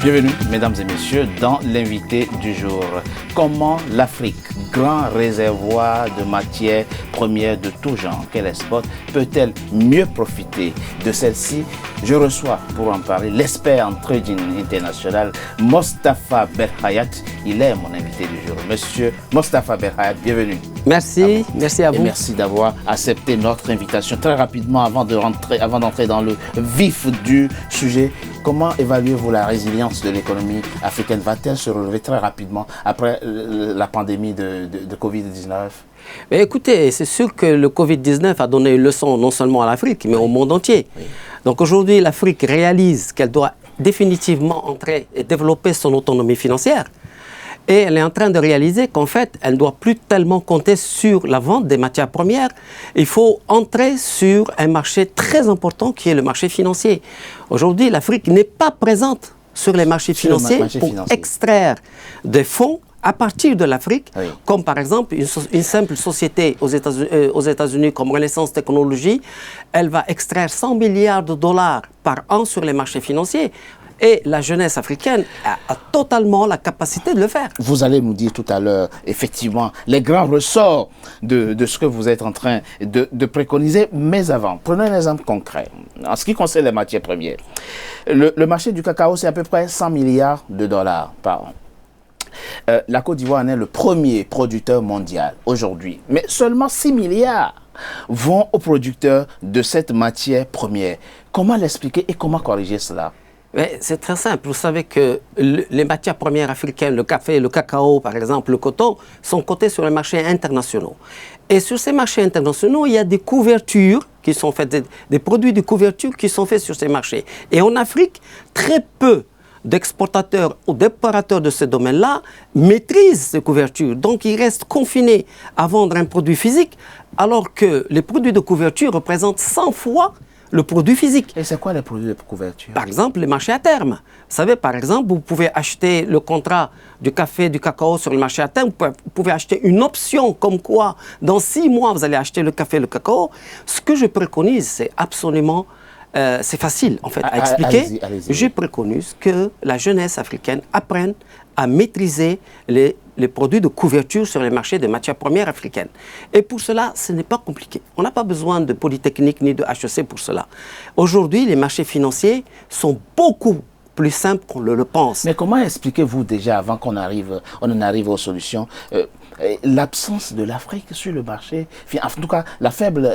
Bienvenue, mesdames et messieurs, dans l'invité du jour. Comment l'Afrique, grand réservoir de matières premières de tout genre qu'elle exporte, peut-elle mieux profiter de celle-ci? Je reçois pour en parler l'expert en trading international, Mostafa Berhayat. Il est mon invité du jour. Monsieur Mostafa Berhayat, bienvenue. Merci, merci à vous. Et merci d'avoir accepté notre invitation. Très rapidement, avant d'entrer dans le vif du sujet, comment évaluez-vous la résilience de l'économie africaine? Va-t-elle se relever très rapidement après la pandémie de Covid-19? Écoutez, c'est sûr que le Covid-19 a donné une leçon non seulement à l'Afrique, mais au monde entier. Oui. Donc aujourd'hui, l'Afrique réalise qu'elle doit définitivement entrer et développer son autonomie financière. Et elle est en train de réaliser qu'en fait, elle ne doit plus tellement compter sur la vente des matières premières. Il faut entrer sur un marché très important qui est le marché financier. Aujourd'hui, l'Afrique n'est pas présente sur les marchés financiers pour extraire des fonds à partir de l'Afrique, oui, comme par exemple une simple société aux États-Unis comme Renaissance Technologies, elle va extraire 100 milliards de dollars par an sur les marchés financiers. Et la jeunesse africaine a totalement la capacité de le faire. Vous allez nous dire tout à l'heure, effectivement, les grands ressorts de ce que vous êtes en train de préconiser. Mais avant, prenons un exemple concret. En ce qui concerne les matières premières, le marché du cacao, c'est à peu près 100 milliards de dollars par an. La Côte d'Ivoire en est le premier producteur mondial aujourd'hui. Mais seulement 6 milliards vont aux producteurs de cette matière première. Comment l'expliquer et comment corriger cela? C'est très simple. Vous savez que les matières premières africaines, le café, le cacao, par exemple, le coton, sont cotés sur les marchés internationaux. Et sur ces marchés internationaux, il y a des couvertures qui sont faites, des produits de couverture qui sont faits sur ces marchés. Et en Afrique, très peu d'exportateurs ou d'opérateurs de ce domaine-là maîtrisent ces couvertures. Donc, ils restent confinés à vendre un produit physique, alors que les produits de couverture représentent 100 fois le produit physique. Et c'est quoi les produits de couverture? Par exemple, les marchés à terme. Vous savez, par exemple, vous pouvez acheter le contrat du café, du cacao sur le marché à terme. Vous pouvez acheter une option comme quoi, dans 6 mois, vous allez acheter le café, le cacao. Ce que je préconise, c'est absolument... c'est facile, en fait, à expliquer. Allez-y. Je préconise que la jeunesse africaine apprenne à maîtriser les produits de couverture sur les marchés des matières premières africaines. Et pour cela, ce n'est pas compliqué. On n'a pas besoin de Polytechnique ni de HEC pour cela. Aujourd'hui, les marchés financiers sont beaucoup plus simples qu'on le pense. Mais comment expliquez-vous déjà, avant qu'on en arrive aux solutions, l'absence de l'Afrique sur le marché, en tout cas la faible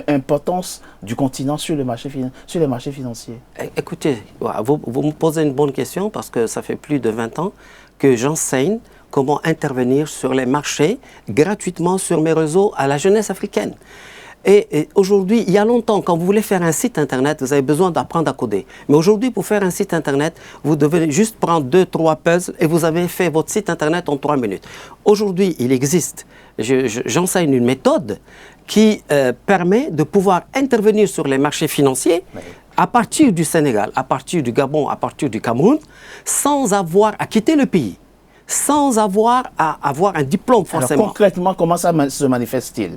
importance du continent sur les marchés financiers? Écoutez, vous me posez une bonne question parce que ça fait plus de 20 ans que j'enseigne comment intervenir sur les marchés gratuitement sur mes réseaux à la jeunesse africaine. Et aujourd'hui, il y a longtemps, quand vous voulez faire un site internet, vous avez besoin d'apprendre à coder. Mais aujourd'hui, pour faire un site internet, vous devez juste prendre 2-3 puzzles et vous avez fait votre site internet en 3 minutes. Aujourd'hui, il existe, j'enseigne une méthode qui permet de pouvoir intervenir sur les marchés financiers à partir du Sénégal, à partir du Gabon, à partir du Cameroun, sans avoir à quitter le pays, sans avoir à avoir un diplôme forcément. Alors concrètement, comment ça se manifeste-t-il?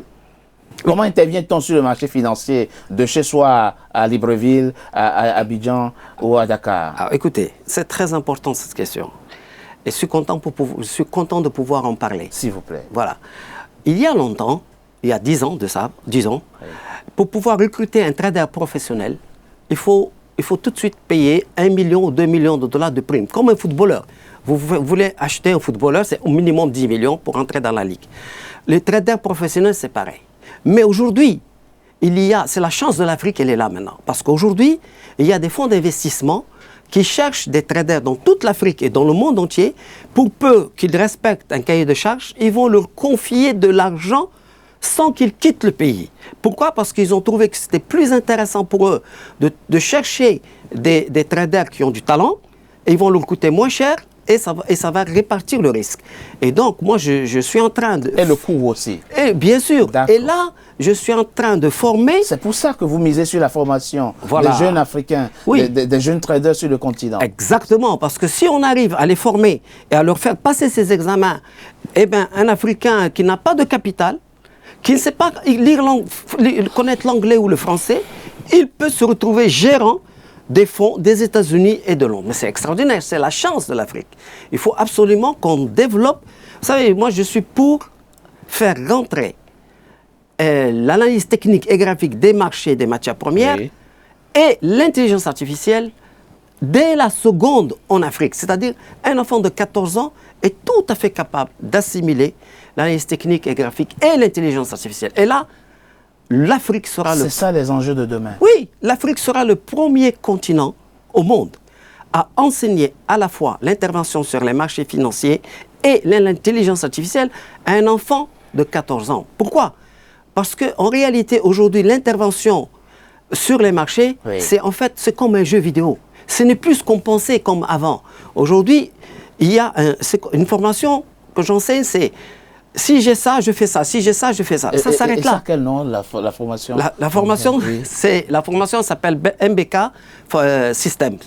Comment intervient-on sur le marché financier de chez soi à Libreville, à Abidjan ou à Dakar? Alors, écoutez, c'est très important cette question. Et je suis content de pouvoir en parler. S'il vous plaît. Voilà. Il y a longtemps, il y a 10 ans de ça, 10 ans, oui, pour pouvoir recruter un trader professionnel, il faut tout de suite payer 1 million ou 2 millions de dollars de prime, comme un footballeur. Vous voulez acheter un footballeur, c'est au minimum 10 millions pour entrer dans la ligue. Les traders professionnels, c'est pareil. Mais aujourd'hui, c'est la chance de l'Afrique, elle est là maintenant. Parce qu'aujourd'hui, il y a des fonds d'investissement qui cherchent des traders dans toute l'Afrique et dans le monde entier. Pour peu qu'ils respectent un cahier de charges, ils vont leur confier de l'argent sans qu'ils quittent le pays. Pourquoi? Parce qu'ils ont trouvé que c'était plus intéressant pour eux de chercher des traders qui ont du talent et ils vont leur coûter moins cher. Et ça va répartir le risque. Et donc, moi, je suis en train de... Et le coût aussi. Et bien sûr. Et là, je suis en train de former... C'est pour ça que vous misez sur la formation des jeunes Africains, oui, des jeunes traders sur le continent. Exactement. Parce que si on arrive à les former et à leur faire passer ces examens, eh bien, un Africain qui n'a pas de capital, qui ne sait pas connaître l'anglais ou le français, il peut se retrouver gérant des fonds des États-Unis et de Londres. Mais c'est extraordinaire, c'est la chance de l'Afrique. Il faut absolument qu'on développe. Vous savez, moi je suis pour faire rentrer l'analyse technique et graphique des marchés des matières premières et l'intelligence artificielle dès la seconde en Afrique. C'est-à-dire un enfant de 14 ans est tout à fait capable d'assimiler l'analyse technique et graphique et l'intelligence artificielle. Et là, l'Afrique sera C'est ça les enjeux de demain. Oui, l'Afrique sera le premier continent au monde à enseigner à la fois l'intervention sur les marchés financiers et l'intelligence artificielle à un enfant de 14 ans. Pourquoi? Parce qu'en réalité, aujourd'hui, l'intervention sur les marchés, c'est en fait, c'est comme un jeu vidéo. Ce n'est plus ce qu'on pensait comme avant. Aujourd'hui, il y a une formation que j'enseigne, c'est si j'ai ça, je fais ça. Si j'ai ça, je fais ça. Ça s'arrête là. Et ça, quel nom, la formation? La formation, la formation s'appelle MBK System.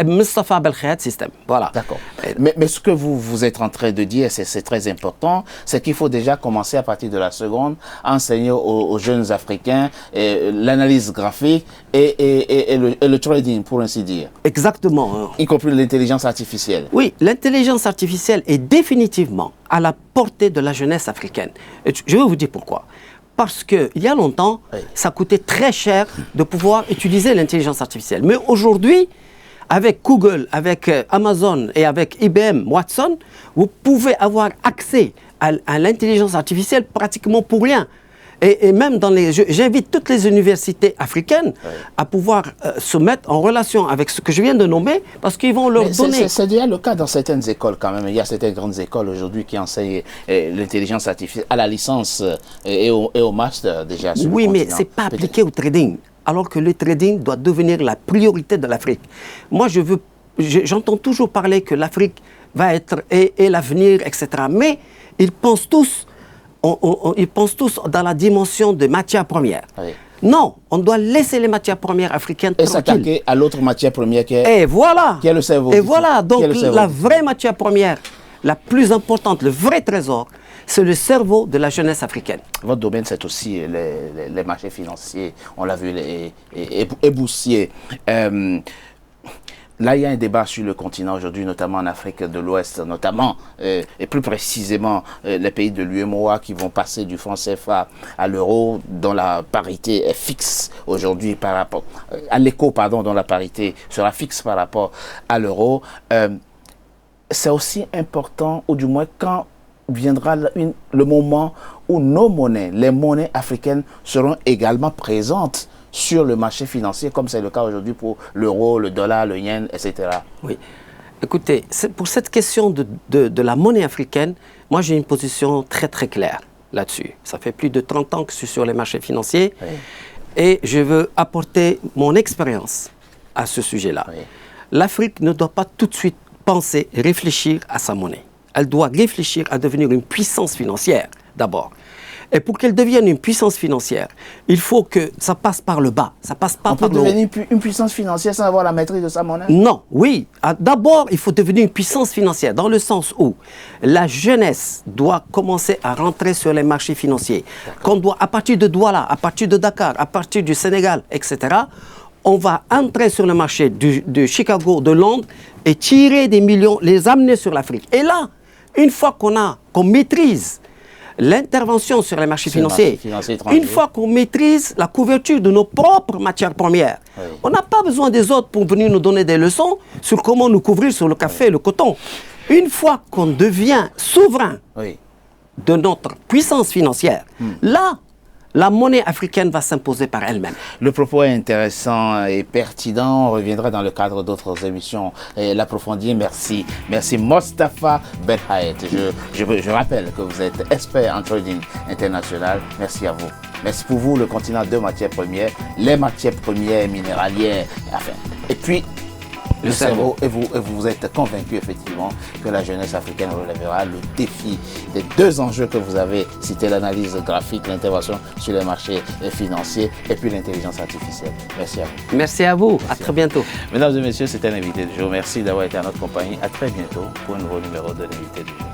Mustafa Belkhaïat System. Voilà. D'accord. Mais ce que vous êtes en train de dire, c'est très important, c'est qu'il faut déjà commencer à partir de la seconde à enseigner aux jeunes Africains l'analyse graphique et le trading, pour ainsi dire. Exactement. Y compris l'intelligence artificielle. Oui, l'intelligence artificielle est définitivement à la portée de la jeunesse africaine. Et je vais vous dire pourquoi. Parce qu'il y a longtemps, ça coûtait très cher de pouvoir utiliser l'intelligence artificielle. Mais aujourd'hui, avec Google, avec Amazon et avec IBM Watson, vous pouvez avoir accès à l'intelligence artificielle pratiquement pour rien. Et même dans les... J'invite toutes les universités africaines à pouvoir se mettre en relation avec ce que je viens de nommer, parce qu'ils vont leur donner... C'est déjà le cas dans certaines écoles quand même. Il y a certaines grandes écoles aujourd'hui qui enseignent l'intelligence artificielle à la licence et au master déjà sur oui, le mais continent. ce n'est pas appliqué au trading, alors que le trading doit devenir la priorité de l'Afrique. Moi, j'entends toujours parler que l'Afrique va être et l'avenir, etc. Mais ils pensent tous dans la dimension de matières premières. Non, on doit laisser les matières premières africaines tranquilles. Et s'attaquer à l'autre matière première qui est le cerveau. Et voilà, donc la vraie matière première, la plus importante, le vrai trésor, c'est le cerveau de la jeunesse africaine. Votre domaine, c'est aussi les marchés financiers, on l'a vu, et boursiers. Là, il y a un débat sur le continent aujourd'hui, notamment en Afrique de l'Ouest, notamment, et plus précisément, les pays de l'UEMOA qui vont passer du franc CFA à l'euro, dont la parité est fixe aujourd'hui par rapport à l'éco, pardon, dont la parité sera fixe par rapport à l'euro. C'est aussi important, ou du moins quand viendra le moment où nos monnaies, les monnaies africaines, seront également présentes sur le marché financier, comme c'est le cas aujourd'hui pour l'euro, le dollar, le yen, etc. Oui. Écoutez, pour cette question de la monnaie africaine, moi j'ai une position très très claire là-dessus. Ça fait plus de 30 ans que je suis sur les marchés financiers et je veux apporter mon expérience à ce sujet-là. L'Afrique ne doit pas tout de suite penser, réfléchir à sa monnaie. Elle doit réfléchir à devenir une puissance financière d'abord. Et pour qu'elle devienne une puissance financière, il faut que ça passe par le bas. Ça passe pas par le haut. On peut devenir une puissance financière sans avoir la maîtrise de sa monnaie? Non, oui. D'abord, il faut devenir une puissance financière dans le sens où la jeunesse doit commencer à rentrer sur les marchés financiers. Qu'on doit, à partir de Douala, à partir de Dakar, à partir du Sénégal, etc., on va entrer sur le marché de Chicago, de Londres, et tirer des millions, les amener sur l'Afrique. Et là, une fois qu'on maîtrise l'intervention sur les marchés financiers, une fois qu'on maîtrise la couverture de nos propres matières premières, on n'a pas besoin des autres pour venir nous donner des leçons sur comment nous couvrir sur le café et le coton. Une fois qu'on devient souverain de notre puissance financière, là, la monnaie africaine va s'imposer par elle-même. Le propos est intéressant et pertinent. On reviendra dans le cadre d'autres émissions et l'approfondir. Merci. Merci Mostafa Belkhaïat. Je rappelle que vous êtes expert en trading international. Merci à vous. Merci pour vous, le continent de matières premières, les matières premières minéralières, enfin. Et puis, le cerveau, et vous êtes convaincu effectivement que la jeunesse africaine relèvera le défi des deux enjeux que vous avez cités, l'analyse graphique, l'intervention sur les marchés financiers et puis l'intelligence artificielle. Merci à vous. Merci à vous. À très bientôt. Mesdames et messieurs, c'était l'invité du jour. Merci d'avoir été à notre compagnie. À très bientôt pour un nouveau numéro de l'invité du jour.